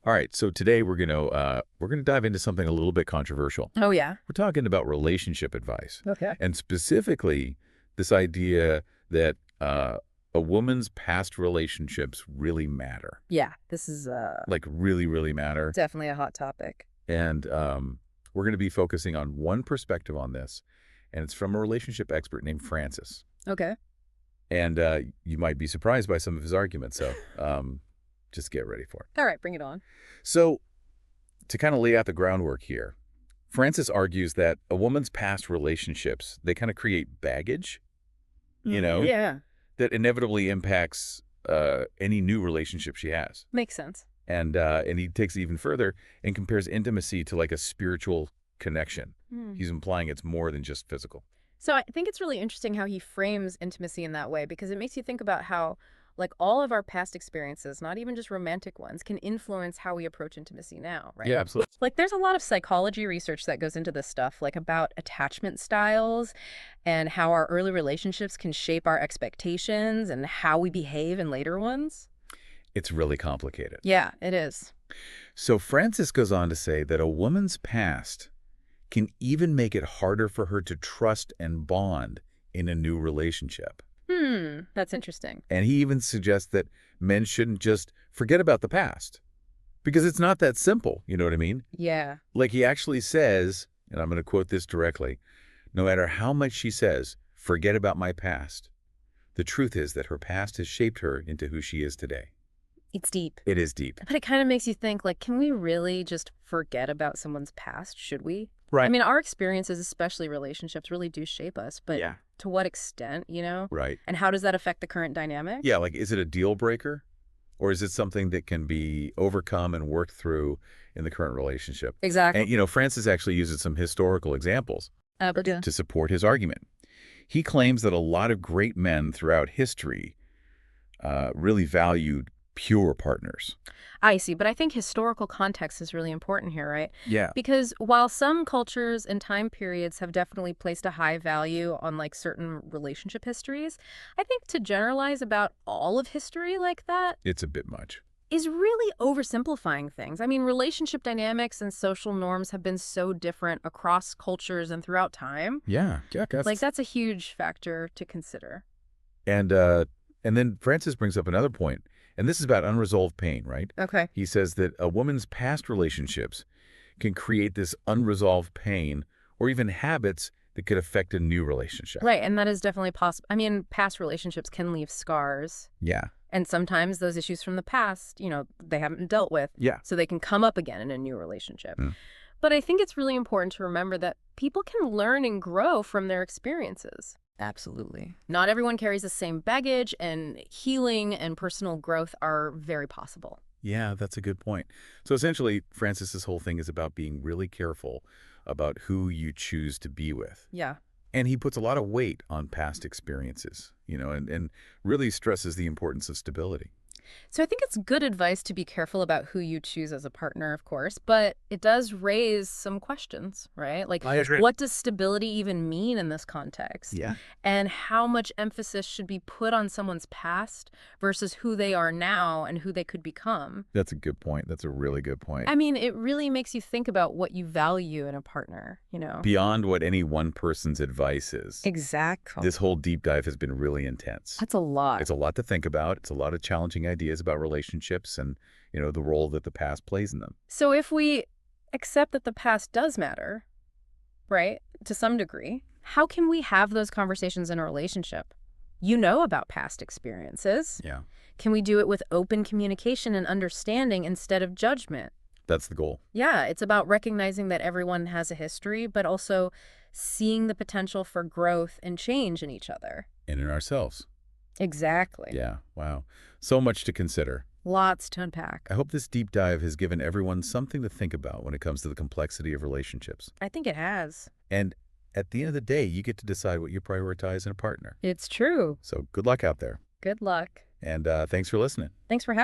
All right, so today we're gonna dive into something a little bit controversial. Oh, yeah. We're talking about relationship advice, Okay. and specifically this idea that a woman's past relationships really matter, Yeah, this is like really, really matter. definitely a hot topic. And we're going to be focusing on one perspective on this, and it's from a relationship expert named Francis. Okay. And you might be surprised by some of his arguments, so just get ready for it. All right, bring it on. So, to kind of lay out the groundwork here, Francis argues that a woman's past relationships, they kind of create baggage, Yeah. that inevitably impacts any new relationship she has. Makes sense. And he takes it even further and compares intimacy to like a spiritual connection. Hmm. He's implying it's more than just physical. So I think it's really interesting how he frames intimacy in that way because it makes you think about how, like, all of our past experiences, not even just romantic ones, can influence how we approach intimacy now, right? Yeah, absolutely. Like, there's a lot of psychology research that goes into this stuff, like about attachment styles and how our early relationships can shape our expectations and how we behave in later ones. It's really complicated. Yeah, it is. So Francis goes on to say that a woman's past can even make it harder for her to trust and bond in a new relationship. That's interesting. And he even suggests that men shouldn't just forget about the past because it's not that simple. You know what I mean? Yeah. Like he actually says, and I'm going to quote this directly, no matter how much she says, forget about my past, the truth is that her past has shaped her into who she is today. It's deep. It is deep. But it kind of makes you think, like, can we really just forget about someone's past? Should we? Right. I mean, our experiences, especially relationships, really do shape us, but Yeah. to what extent, you know? Right. And how does that affect the current dynamic? Yeah, like is it a deal breaker or is it something that can be overcome and worked through in the current relationship? Exactly. And, Francis actually uses some historical examples to support his argument. He claims that a lot of great men throughout history really valued pure partners. I see, but I think historical context is really important here, right? Yeah. Because while some cultures and time periods have definitely placed a high value on like certain relationship histories, I think to generalize about all of history like that It's a bit much. is really oversimplifying things. I mean, relationship dynamics and social norms have been so different across cultures and throughout time. Yeah. Yeah. Like, that's a huge factor to consider. And then Francis brings up another point, and this is about unresolved pain, right? Okay. He says that a woman's past relationships can create this unresolved pain or even habits that could affect a new relationship. Right, and that is definitely possible. I mean, past relationships can leave scars. Yeah. And sometimes those issues from the past, they haven't been dealt with. Yeah. So they can come up again in a new relationship. Mm. But I think it's really important to remember that people can learn and grow from their experiences. Absolutely. Not everyone carries the same baggage, and healing and personal growth are very possible. Yeah, that's a good point. So essentially, Francis's whole thing is about being really careful about who you choose to be with. Yeah. And he puts a lot of weight on past experiences, and really stresses the importance of stability. So I think it's good advice to be careful about who you choose as a partner, of course, but it does raise some questions, right? Like, I agree. what does stability even mean in this context? Yeah. And how much emphasis should be put on someone's past versus who they are now and who they could become? That's a good point. That's a really good point. I mean, it really makes you think about what you value in a partner, Beyond what any one person's advice is. Exactly. This whole deep dive has been really intense. That's a lot. It's a lot to think about. It's a lot of challenging ideas about relationships and, the role that the past plays in them. So if we accept that the past does matter, right, to some degree, how can we have those conversations in a relationship? You know about past experiences. Yeah. Can we do it with open communication and understanding instead of judgment? That's the goal. Yeah, it's about recognizing that everyone has a history, but also seeing the potential for growth and change in each other. And in ourselves. Exactly. Yeah. Wow. So much to consider. Lots to unpack. I hope this deep dive has given everyone something to think about when it comes to the complexity of relationships. I think it has. And at the end of the day, you get to decide what you prioritize in a partner. It's true. So good luck out there. Good luck. And thanks for listening. Thanks for having me.